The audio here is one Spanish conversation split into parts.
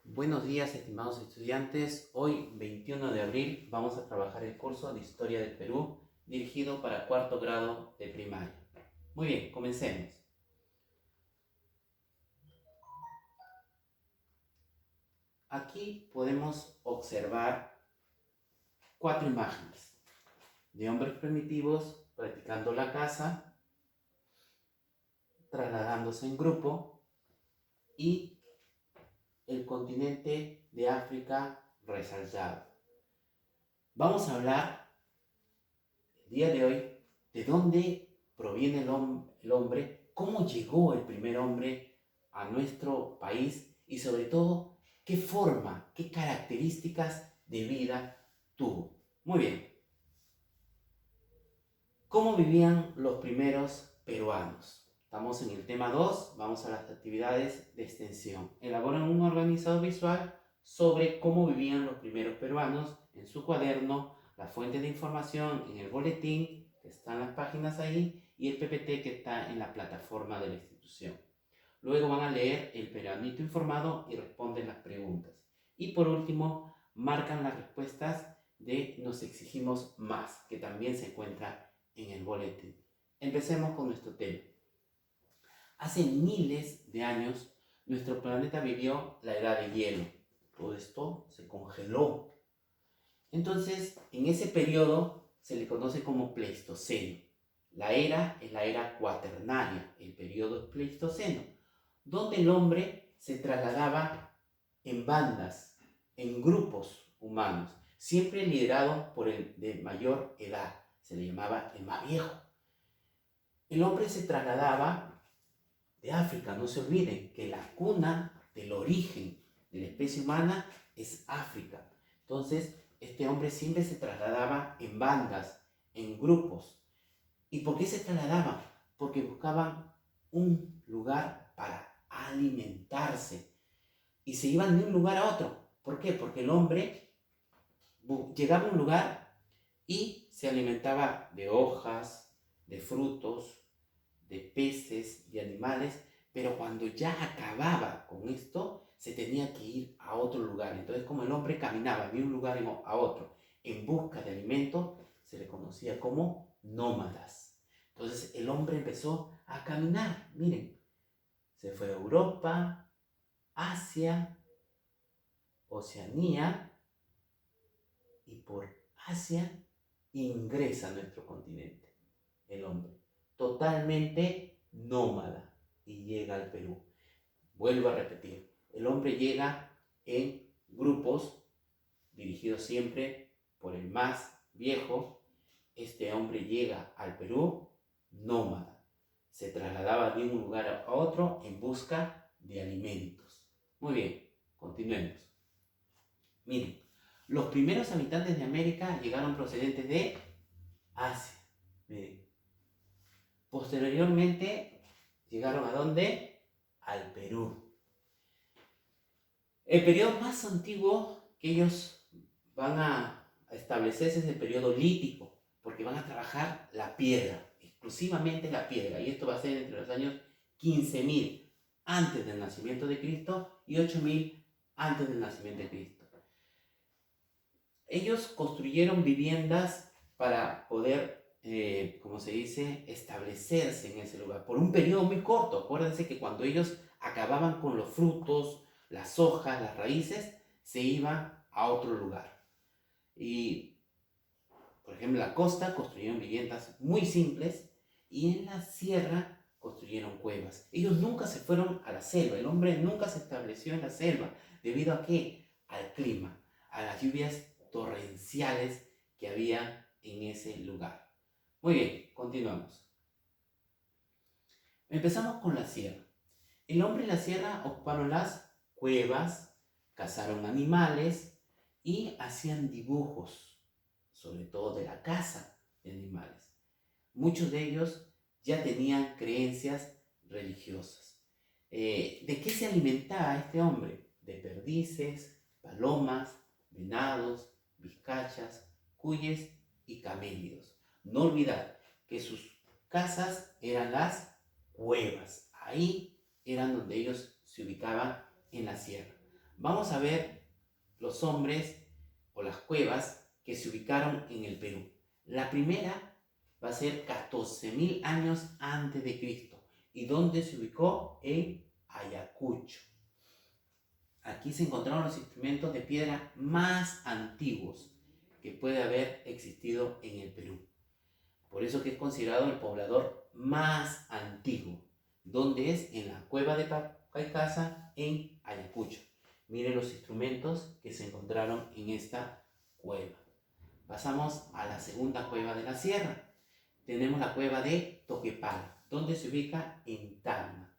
Buenos días, estimados estudiantes. Hoy, 21 de abril, vamos a trabajar el curso de Historia del Perú, dirigido para cuarto grado de primaria. Muy bien, comencemos. Aquí podemos observar 4 imágenes de hombres primitivos practicando la caza, trasladándose en grupo y el continente de África resaltado. Vamos a hablar el día de hoy de dónde proviene el hombre, cómo llegó el primer hombre a nuestro país y sobre todo qué forma, qué características de vida tuvo. Muy bien, ¿cómo vivían los primeros peruanos? Estamos en el tema 2, vamos a las actividades de extensión. Elaboran un organizador visual sobre cómo vivían los primeros peruanos en su cuaderno, la fuente de información en el boletín, que están las páginas ahí, y el PPT que está en la plataforma de la institución. Luego van a leer el peruanito informado y responden las preguntas. Y por último, marcan las respuestas de Nos exigimos más, que también se encuentra en el boletín. Empecemos con nuestro tema. Hace miles de años, nuestro planeta vivió la edad de hielo. Todo esto se congeló. Entonces, en ese periodo se le conoce como Pleistoceno. La era es la era cuaternaria, el periodo es Pleistoceno, donde el hombre se trasladaba en bandas, en grupos humanos, siempre liderado por el de mayor edad, se le llamaba el más viejo. El hombre se trasladaba de África, no se olviden que la cuna del origen de la especie humana es África. Entonces, este hombre siempre se trasladaba en bandas, en grupos. ¿Y por qué se trasladaban? Porque buscaban un lugar para alimentarse y se iban de un lugar a otro. ¿Por qué? Porque el hombre llegaba a un lugar y se alimentaba de hojas, de frutos, de peces, de animales, pero cuando ya acababa con esto, se tenía que ir a otro lugar. Entonces, como el hombre caminaba de un lugar a otro en busca de alimento, se le conocía como nómadas. Entonces, el hombre empezó a caminar. Miren, se fue a Europa, Asia, Oceanía, y por Asia ingresa a nuestro continente, el hombre, totalmente nómada, y llega al Perú. Vuelvo a repetir, el hombre llega en grupos dirigidos siempre por el más viejo. Este hombre llega al Perú nómada, se trasladaba de un lugar a otro en busca de alimentos. Muy bien, continuemos. Miren, los primeros habitantes de América llegaron procedentes de Asia. Miren. Posteriormente llegaron ¿a dónde? Al Perú. El periodo más antiguo que ellos van a establecerse es el periodo lítico, porque van a trabajar la piedra, exclusivamente la piedra, y esto va a ser entre los años 15.000 antes del nacimiento de Cristo y 8.000 antes del nacimiento de Cristo. Ellos construyeron viviendas para poder, como se dice, establecerse en ese lugar por un periodo muy corto. Acuérdense que cuando ellos acababan con los frutos, las hojas, las raíces, se iban a otro lugar. Y, por ejemplo, en la costa construyeron viviendas muy simples y en la sierra construyeron cuevas. Ellos nunca se fueron a la selva, el hombre nunca se estableció en la selva. ¿Debido a qué? Al clima, a las lluvias torrenciales que había en ese lugar. Muy bien, continuamos. Empezamos con la sierra. El hombre y la sierra ocuparon las cuevas, cazaron animales y hacían dibujos, sobre todo de la caza de animales. Muchos de ellos ya tenían creencias religiosas. ¿De qué se alimentaba este hombre? De perdices, palomas, venados, vizcachas, cuyes y camélidos. No olvidar que sus casas eran las cuevas. Ahí eran donde ellos se ubicaban en la sierra. Vamos a ver los hombres o las cuevas que se ubicaron en el Perú. La primera va a ser 14.000 años antes de Cristo. ¿Y dónde se ubicó? En Ayacucho. Aquí se encontraron los instrumentos de piedra más antiguos que puede haber existido en el Perú. Por eso que es considerado el poblador más antiguo. ¿Dónde es? En la cueva de Pacaicasa, en Ayacucho. Miren los instrumentos que se encontraron en esta cueva. Pasamos a la segunda cueva de la sierra. Tenemos la cueva de Toquepala, donde se ubica en Tacna.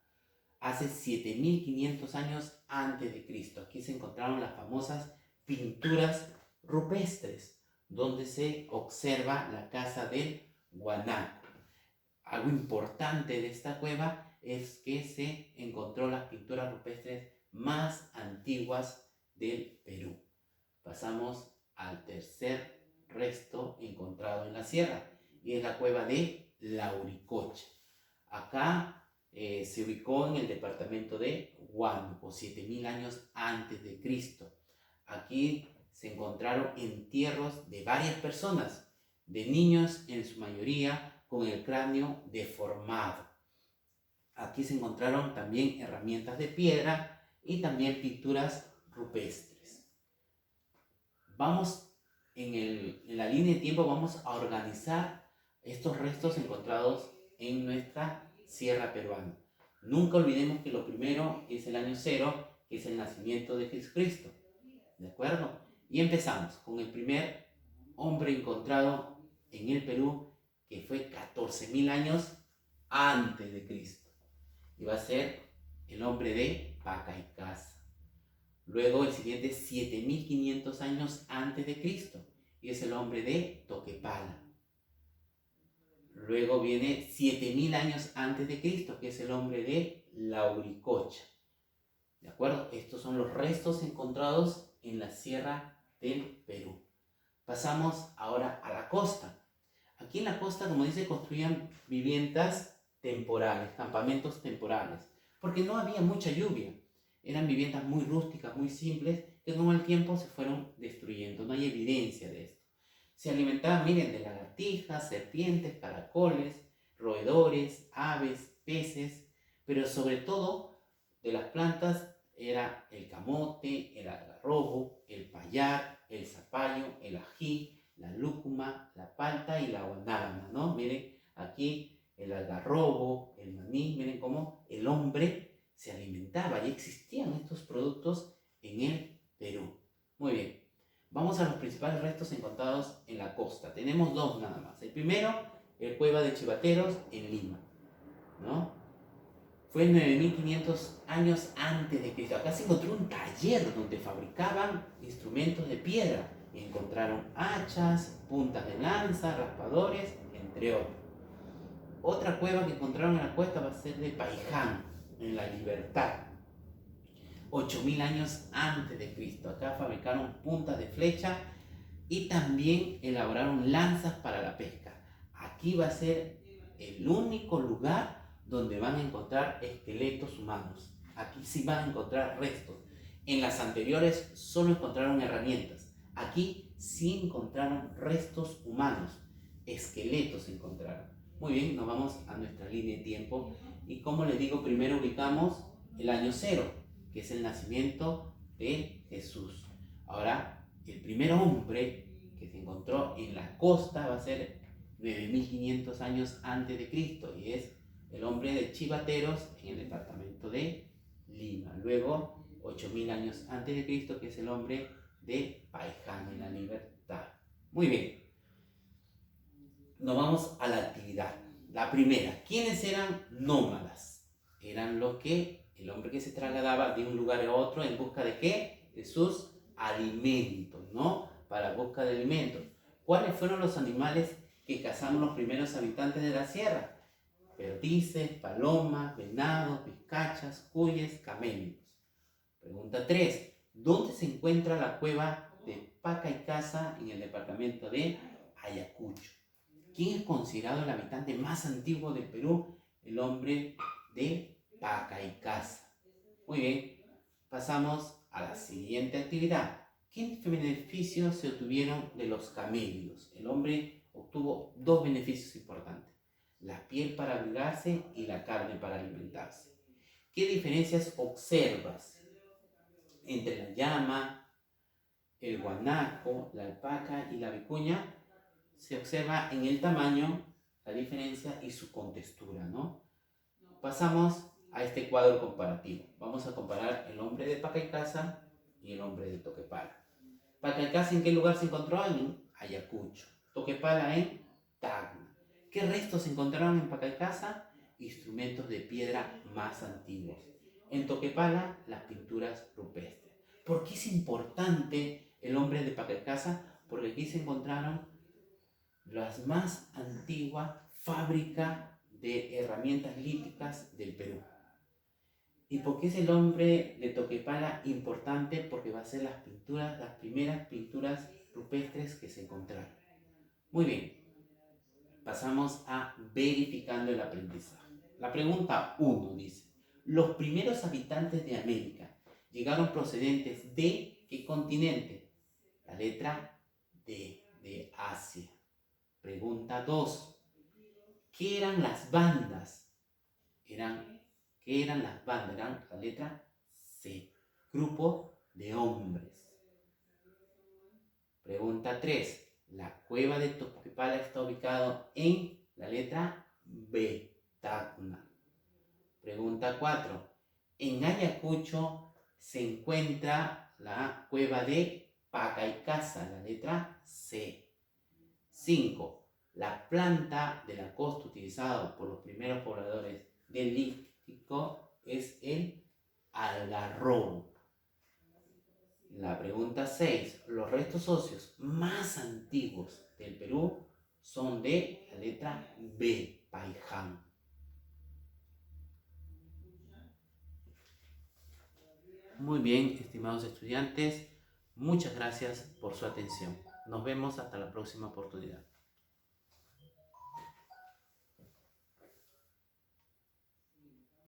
Hace 7.500 años antes de Cristo. Aquí se encontraron las famosas pinturas rupestres, donde se observa la casa del guanaco. Algo importante de esta cueva es que se encontró las pinturas rupestres más antiguas del Perú. Pasamos al tercer resto encontrado en la sierra, y es la cueva de Lauricocha. Acá se ubicó en el departamento de Huánuco, 7.000 años antes de Cristo. Aquí se encontraron entierros de varias personas, de niños en su mayoría, con el cráneo deformado. Aquí se encontraron también herramientas de piedra y también pinturas rupestres. Vamos en la línea de tiempo, vamos a organizar estos restos encontrados en nuestra sierra peruana. Nunca olvidemos que lo primero es el año 0, que es el nacimiento de Jesucristo. ¿De acuerdo? Y empezamos con el primer hombre encontrado en el Perú, que fue 14.000 años antes de Cristo. Y va a ser el hombre de Pacaicasa. Luego el siguiente 7.500 años antes de Cristo, y es el hombre de Toquepala. Luego viene 7.000 años antes de Cristo, que es el hombre de Lauricocha. ¿De acuerdo? Estos son los restos encontrados en la sierra del Perú. Pasamos ahora a la costa. Aquí en la costa, como dice, construían viviendas temporales, campamentos temporales, porque no había mucha lluvia. Eran viviendas muy rústicas, muy simples, que con el tiempo se fueron destruyendo. No hay evidencia de esto. Se alimentaban, miren, de lagartijas, serpientes, caracoles, roedores, aves, peces, pero sobre todo de las plantas era el camote, el algarrobo, el payar, el zapallo, el ají, la lúcuma, la palta y la guanábana, ¿no? Miren, aquí el algarrobo, el maní, miren cómo el hombre se alimentaba y existían estos productos en el Perú. Muy bien, vamos a los principales restos encontrados en la costa. Tenemos dos nada más. El primero, el Cueva de Chivateros en Lima, ¿no? Fue 9.500 años antes de Cristo. Acá se encontró un taller donde fabricaban instrumentos de piedra. Y encontraron hachas, puntas de lanza, raspadores, entre otros. Otra cueva que encontraron en la costa va a ser de Paiján, en La Libertad. 8.000 años antes de Cristo. Acá fabricaron puntas de flecha y también elaboraron lanzas para la pesca. Aquí va a ser el único lugar donde van a encontrar esqueletos humanos. Aquí sí van a encontrar restos. En las anteriores solo encontraron herramientas. Aquí sí encontraron restos humanos. Esqueletos encontraron. Muy bien, nos vamos a nuestra línea de tiempo. Y como les digo, primero ubicamos el año 0, que es el nacimiento de Jesús. Ahora, el primer hombre que se encontró en la costa va a ser 9.500 años antes de Cristo, y es el hombre de Chivateros en el departamento de Lima. Luego 8.000 años antes de Cristo, que es el hombre de Paiján en La Libertad. Muy bien, nos vamos a la actividad. La primera, ¿quiénes eran nómadas? Eran el hombre que se trasladaba de un lugar a otro en busca de ¿qué? De sus alimentos, ¿no? Para busca de alimentos. ¿Cuáles fueron los animales que cazaron los primeros habitantes de la sierra? Perdices, palomas, venados, vizcachas, cuyes, camellos. Pregunta 3. ¿Dónde se encuentra la cueva de Pacaicasa en el departamento de Ayacucho? ¿Quién es considerado el habitante más antiguo del Perú? El hombre de Pacaicasa. Muy bien, pasamos a la la siguiente actividad. ¿Qué beneficios se obtuvieron de los camélidos? El hombre obtuvo dos beneficios importantes: la piel para abrigarse y la carne para alimentarse. ¿Qué diferencias observas entre la llama, el guanaco, la alpaca y la vicuña? Se observa en el tamaño la diferencia y su contextura, ¿no? Pasamos a este cuadro comparativo. Vamos a comparar el hombre de Pacaycasa y el hombre de Toquepala. Pacaycasa, ¿en qué lugar se encontró? En Ayacucho. Toquepala en Tacna. ¿Qué restos se encontraron en Pacaycasa? Instrumentos de piedra más antiguos. En Toquepala, las pinturas rupestres. ¿Por qué es importante el hombre de Pacaycasa? Porque aquí se encontraron las más antiguas fábricas de herramientas líticas del Perú. ¿Y por qué es el hombre de Toquepala importante? Porque va a ser las primeras pinturas rupestres que se encontraron. Muy bien, pasamos a verificando el aprendizaje. La pregunta 1 dice: los primeros habitantes de América llegaron procedentes de ¿qué continente? La letra D, de Asia. Pregunta 2: ¿qué eran las bandas? ¿Qué eran las bandas? Eran la letra C, grupo de hombres. Pregunta 3: la cueva de Toquepala está ubicado en la letra B, Tacna. Pregunta 4: en Ayacucho se encuentra la cueva de Pacaycasa, la letra C. 5. La planta de la costa utilizada por los primeros pobladores del Lítico es el algarrobo. La pregunta 6. Los restos óseos más antiguos del Perú son de la letra B, Paiján. Muy bien, estimados estudiantes, muchas gracias por su atención. Nos vemos hasta la próxima oportunidad.